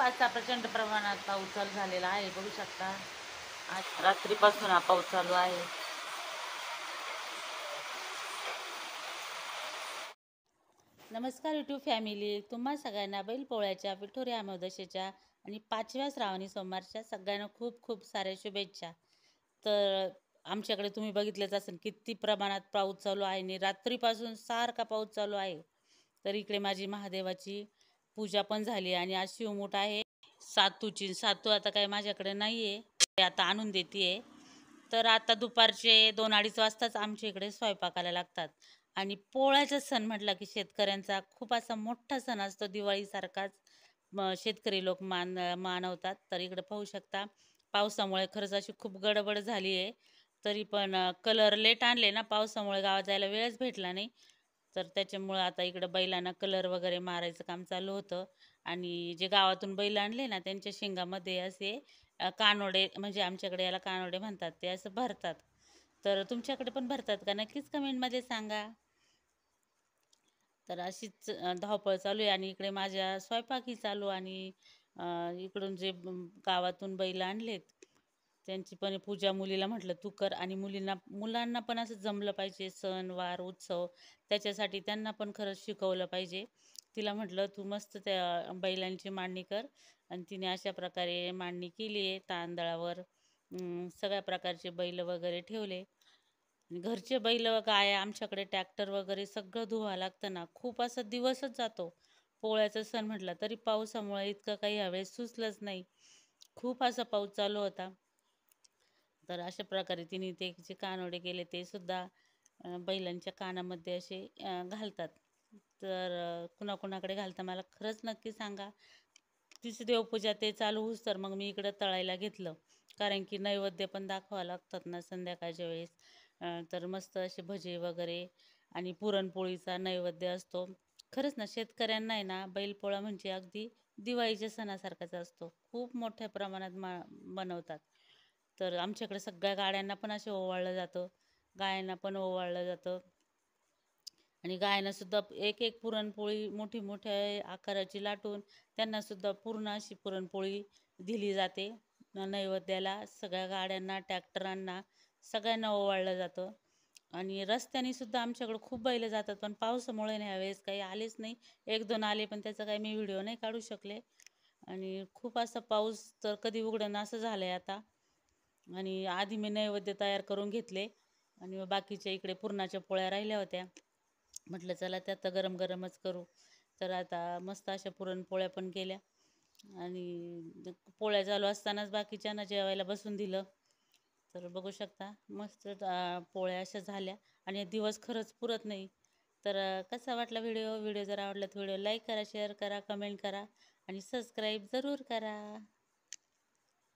खूप असा प्रचंड प्रमाणात पाऊस चालू झालेला आहे, बघू शकता. आज रात्रीपासून हा पाऊस चालू आहे. नमस्कार यूट्यूब फॅमिली, तुम्हा सगळ्यांना बैलपोळ्याच्या, विठुरी अमावस्येच्या आणि 5व्या श्रावणी सोमवारच्या सगळ्यांना खूप खूप साऱ्या शुभेच्छा. तर आमच्याकडे तुम्ही बघितलेच असेल किती प्रमाणात पाऊस चालू आहे आणि रात्रीपासून सारखा पाऊस चालू आहे. तर इकडे माझी महादेवाची पूजा पण झाली आणि आज शिवमूठ आहे सातूची. सातू आता काय माझ्याकडे नाही आहे, ते आता आणून देते. तर आता दुपारचे 2-2:30 वाजताच आमच्या इकडे स्वयंपाकाला लागतात. आणि पोळ्याचा सण म्हटला की शेतकऱ्यांचा खूप असा मोठा सण असतो, दिवाळीसारखाच शेतकरी लोक मानवतात. तर इकडे पाहू शकता, पावसामुळे खरंच अशी खूप गडबड झाली आहे. तरी पण कलर लेट आणले ना, पावसामुळे गावात जायला वेळच भेटला नाही. तर त्याच्यामुळं आता इकडं बैलांना कलर वगैरे मारायचं काम चालू होतं. आणि जे गावातून बैल आणले ना, त्यांच्या शिंगामध्ये असे कानोडे, म्हणजे आमच्याकडे याला कानोडे म्हणतात, ते असं भरतात. तर तुमच्याकडे पण भरतात का? नक्कीच कमेंटमध्ये सांगा. तर अशीच धावपळ चालू आहे आणि इकडे माझ्या स्वयंपाकही चालू. आणि इकडून जे गावातून बैल आणलेत त्यांची पण पूजा मुलीला म्हटलं तू कर. आणि मुलांना पण असं जमलं पाहिजे, सण वार उत्सव, त्याच्यासाठी त्यांना पण खरंच शिकवलं पाहिजे. तिला म्हटलं तू मस्त त्या बैलांची मांडणी कर. आणि तिने अशा प्रकारे मांडणी केली आहे तांदळावर. सगळ्या प्रकारचे बैल वगैरे ठेवले. आणि घरचे बैल गाय, आमच्याकडे ट्रॅक्टर वगैरे सगळं धुवा लागतं ना, खूप असा दिवसच जातो. पोळ्याचा सण म्हटला तरी पावसामुळे इतकं काही ह्यावेळेस सुचलंच नाही. खूप असा पाऊस चालू होता. तर अशा प्रकारे तिने ते जे कानोडे केले ते सुद्धा बैलांच्या कानामध्ये असे घालतात. तर कुणाकुणाकडे घालता मला खरंच नक्की सांगा. तिची देवपूजा ते चालू होऊस तर मग मी इकडं तळायला घेतलं, कारण की नैवेद्य पण दाखवावं लागतात ना संध्याकाळच्या वेळेस. तर मस्त असे भजे वगैरे आणि पुरणपोळीचा नैवेद्य असतो. खरंच ना, शेतकऱ्यांना आहे ना बैलपोळा म्हणजे अगदी दिवाळीच्या सणासारखाच असतो. खूप मोठ्या प्रमाणात बनवतात. तर आमच्याकडे सगळ्या गाड्यांना पण असे ओवाळलं जातं, गायांना पण ओवाळलं जातं. आणि गायना सुद्धा एक एक पुरणपोळी मोठी मोठ्या आकाराची लाटून त्यांना सुद्धा पूर्ण अशी पुरणपोळी दिली जाते नैवेद्याला. सगळ्या गाड्यांना, ट्रॅक्टरांना, सगळ्यांना ओवाळलं जातं. आणि रस्त्याने सुद्धा आमच्याकडे खूप बैल जातात, पण पावसामुळे ह्यावेळेस काही आलेच नाही. 1-2 आले, पण त्याचा काही मी व्हिडिओ नाही काढू शकले. आणि खूप असा पाऊस तर कधी उघडणं असं झालं आहे आता. आणि आधी मी नैवेद्य तयार करून घेतले आणि मग बाकीच्या इकडे पुरणाच्या पोळ्या राहिल्या होत्या, म्हटलं चला त्या तर गरम गरमच करू. तर आता मस्त अशा पुरणपोळ्या पण केल्या. आणि पोळ्या चालू असतानाच बाकीच्यांना जेवायला बसून दिलं. तर बघू शकता मस्त पोळ्या अशा झाल्या. आणि दिवस खरंच पुरत नाही. तर कसा वाटला व्हिडिओ? व्हिडिओ जर आवडला तर व्हिडिओ लाईक करा, शेअर करा, कमेंट करा आणि सबस्क्राईब जरूर करा.